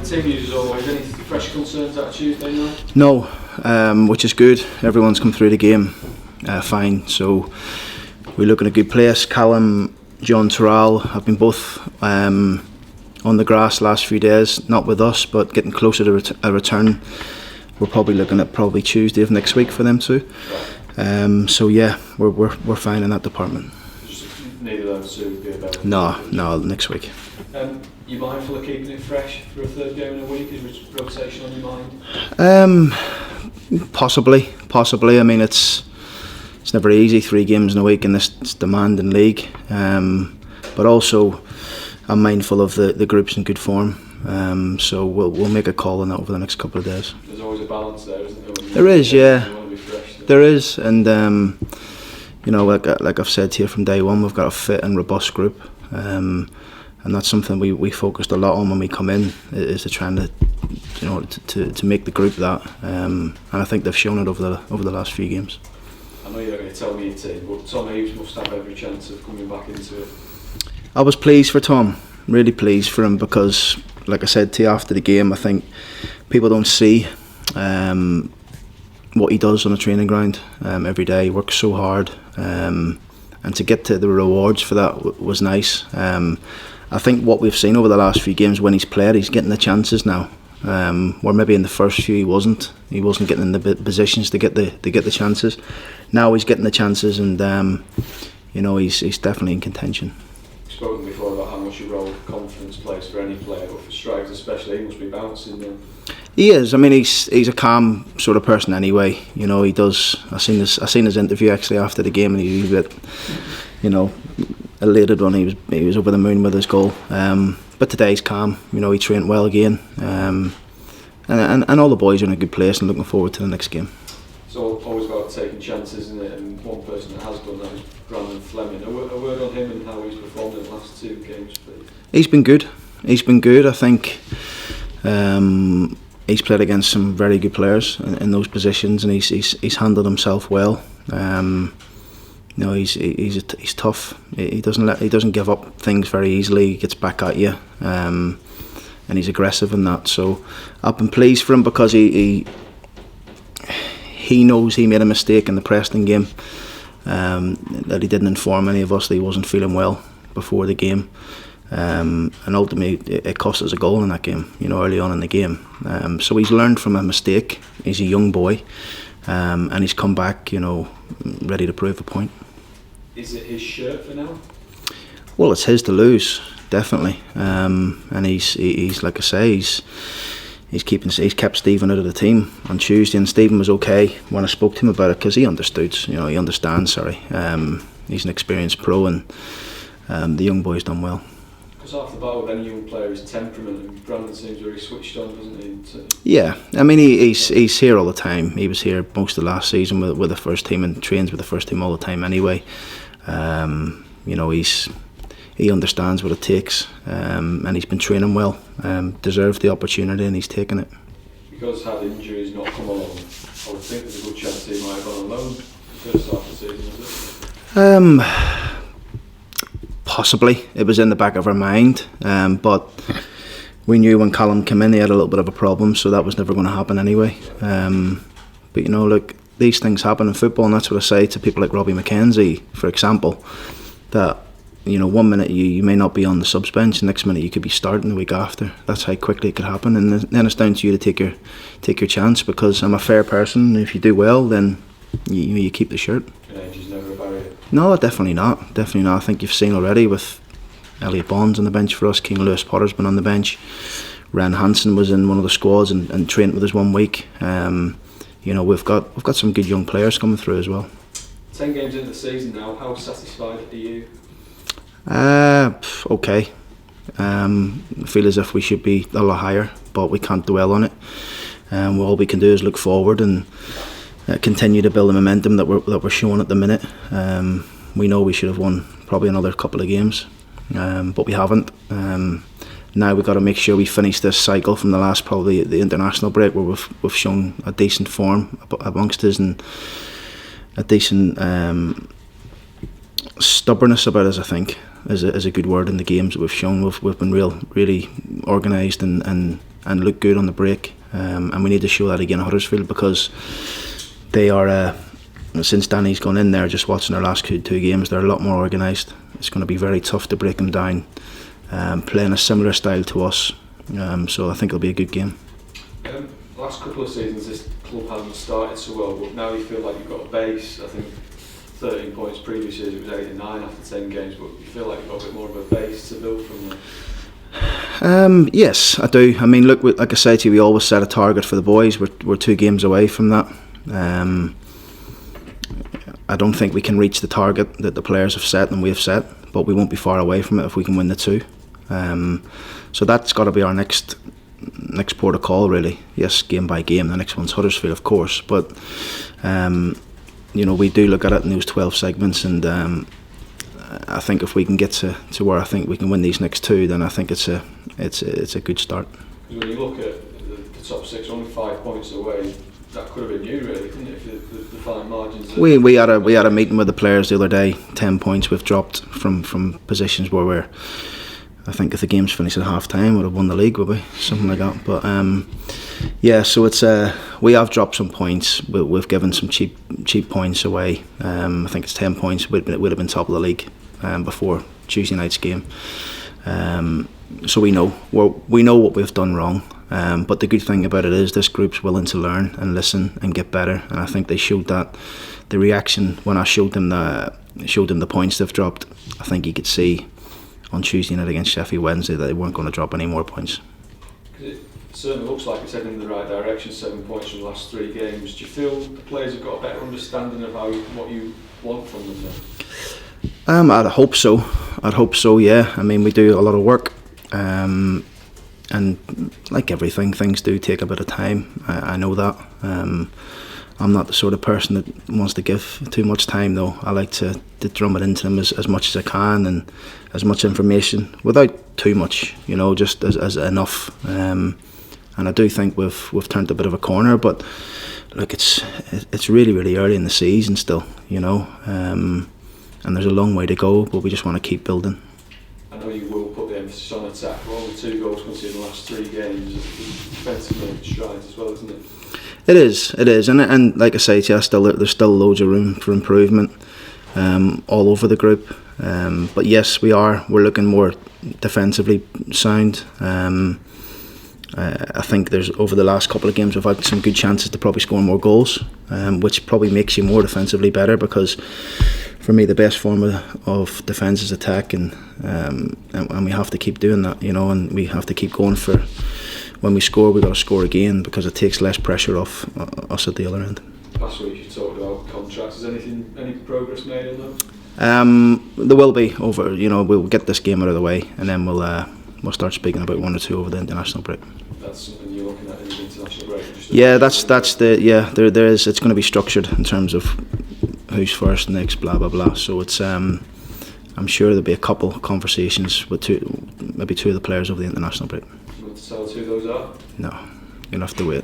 team news as always. Any fresh concerns out of Tuesday night? No, which is good. Everyone's come through the game fine, so we look in a good place. Callum, John Terrell have been both on the grass last few days, not with us, but getting closer to a return. We're probably looking at Tuesday of next week for them too. So yeah, we're fine in that department. Neither of those two would be about. No, next week. You mindful of keeping it fresh for a third game in a week? Is rotation on your mind? Possibly. I mean, it's never easy, 3 games in a week in this demanding league. But also, I'm mindful of the group's in good form. So we'll make a call on that over the next couple of days. There's always a balance there, isn't there? There is, yeah. You want to be fresh, so. There is, and you know, like I've said here from day one, we've got a fit and robust group. And that's something we focused a lot on when we come in, is to trying to make the group that, and I think they've shown it over the last few games. I know you're not going to tell me your team, but Tom Eaves must have every chance of coming back into it. I was pleased for Tom, really pleased for him, because, like I said to you after the game, I think people don't see what he does on the training ground every day. He works so hard, and to get to the rewards for that was nice. I think what we've seen over the last few games when he's played, he's getting the chances now. Where maybe in the first few he wasn't getting in the positions to get the chances. Now he's getting the chances, and you know, he's definitely in contention. We've spoken before about how much a role confidence plays for any player, but for strikers especially, he must be bouncing then. He is. I mean, he's a calm sort of person anyway. You know, he does. I seen his interview actually after the game, and he was a bit, you know, elated when he was over the moon with his goal. But today he's calm. You know, he trained well again, and all the boys are in a good place and looking forward to the next game. It's always about taking chances, isn't it? And one person that has done that is Brandon Fleming. A word on him and how he's performed in the last 2 games, please. He's been good. I think he's played against some very good players in those positions, and he's handled himself well. You know, he's tough. He doesn't give up things very easily. He gets back at you, and he's aggressive in that. So I've been pleased for him, because he knows he made a mistake in the Preston game, that he didn't inform any of us that he wasn't feeling well before the game, and ultimately it cost us a goal in that game. You know, early on in the game. So he's learned from a mistake. He's a young boy, and he's come back, you know, ready to prove a point. Is it his shirt for now? Well, it's his to lose, definitely. And he's like I say, he's kept Stephen out of the team on Tuesday, and Stephen was okay when I spoke to him about it, because he understood. You know, he understands. Sorry, he's an experienced pro, and the young boy's done well. Because half the battle with any young player is temperament, and Brandon seems very switched on, doesn't he? Yeah, I mean, he's here all the time. He was here most of last season with the first team, and trains with the first team all the time anyway. You know, he understands what it takes, and he's been training well. Deserved the opportunity, and he's taken it. Because had injuries not come along, I would think there's a good chance he might have gone on loan the first half of the season, was it? Possibly. It was in the back of our mind, but we knew when Callum came in he had a little bit of a problem, so that was never going to happen anyway. But you know, look, these things happen in football, and that's what I say to people like Robbie McKenzie, for example, that, you know, 1 minute you may not be on the subs bench, the next minute you could be starting the week after. That's how quickly it could happen, and then it's down to you to take your chance, because I'm a fair person. If you do well, then you keep the shirt. And age is never a barrier. No, definitely not. I think you've seen already with Elliot Bonds on the bench for us. King Lewis Potter's been on the bench. Ren Hansen was in one of the squads and trained with us 1 week. You know, we've got some good young players coming through as well. 10 games into the season now, how satisfied are you? Okay. I feel as if we should be a lot higher, but we can't dwell on it. All we can do is look forward and continue to build the momentum that we're showing at the minute. We know we should have won probably another couple of games, but we haven't. Now we've got to make sure we finish this cycle from the last, probably the international break, where we've shown a decent form amongst us, and a decent stubbornness about us, I think, is a good word in the games that we've shown. We've been really organised and and look good on the break, and we need to show that again at Huddersfield, because they are, since Danny's gone in there, just watching their last two games, they're a lot more organised. It's going to be very tough to break them down, playing a similar style to us, so I think it'll be a good game. Last couple of seasons this club hasn't started so well, but now you feel like you've got a base. I think 13 points previous years, it was 8 and 9 after 10 games, but you feel like you've got a bit more of a base to build from there? Yes, I do. I mean, look, like I say to you, we always set a target for the boys. We're 2 games away from that. I don't think we can reach the target that the players have set and we've set, but we won't be far away from it if we can win the 2. So that's got to be our next port of call, really. Yes, game by game. The next one's Huddersfield, of course, but we do look at it in those 12 segments, and I think if we can get to where I think we can win these next 2, then I think it's a good start. Because when you look at the top 6, only 5 points away. That could have been you, really, couldn't it? If the fine margins. We had a meeting with the players the other day. 10 points we've dropped from positions where we're. I think if the game's finished at half time, we'd have won the league, would we? Something like that. But yeah, so it's we have dropped some points. We've given some cheap points away. I think it's 10 points. We'd have been top of the league before Tuesday night's game. So we know what we've done wrong. But the good thing about it is this group's willing to learn and listen and get better, and I think they showed that. The reaction when I showed them the points they've dropped, I think you could see on Tuesday night against Sheffield Wednesday that they weren't going to drop any more points. It certainly looks like it's heading in the right direction. 7 points from the last 3 games. Do you feel the players have got a better understanding of what you want from them then? I'd hope so. Yeah. I mean, we do a lot of work. And like everything, things do take a bit of time. I know that. I'm not the sort of person that wants to give too much time, though. I like to drum it into them as much as I can, and as much information without too much, just as enough. And I do think we've turned a bit of a corner, but look, it's really, really early in the season still, and there's a long way to go, but we just want to keep building. I know you will put the emphasis on attack, but only 2 goals conceded in the last 3 games. Defensively strides as well, isn't it? It is, and like I say to you, there's still loads of room for improvement all over the group. But yes, we're looking more defensively sound. I think there's over the last couple of games we've had some good chances to probably score more goals, which probably makes you more defensively better, because for me the best form of defence is attack, and we have to keep doing that, and we have to keep going for. When we score, we've got to score again, because it takes less pressure off us at the other end. Last week you talked about contracts. Is any progress made on those? There will be over. We'll get this game out of the way, and then we'll start speaking about 1 or 2 over the international break. That's something you're looking at in the international break. Yeah, that's there is. It's going to be structured in terms of who's first, next, blah blah blah. So it's I'm sure there'll be a couple of conversations with maybe 2 of the players over the international break. You want to tell us who those are? No, you'll have to wait.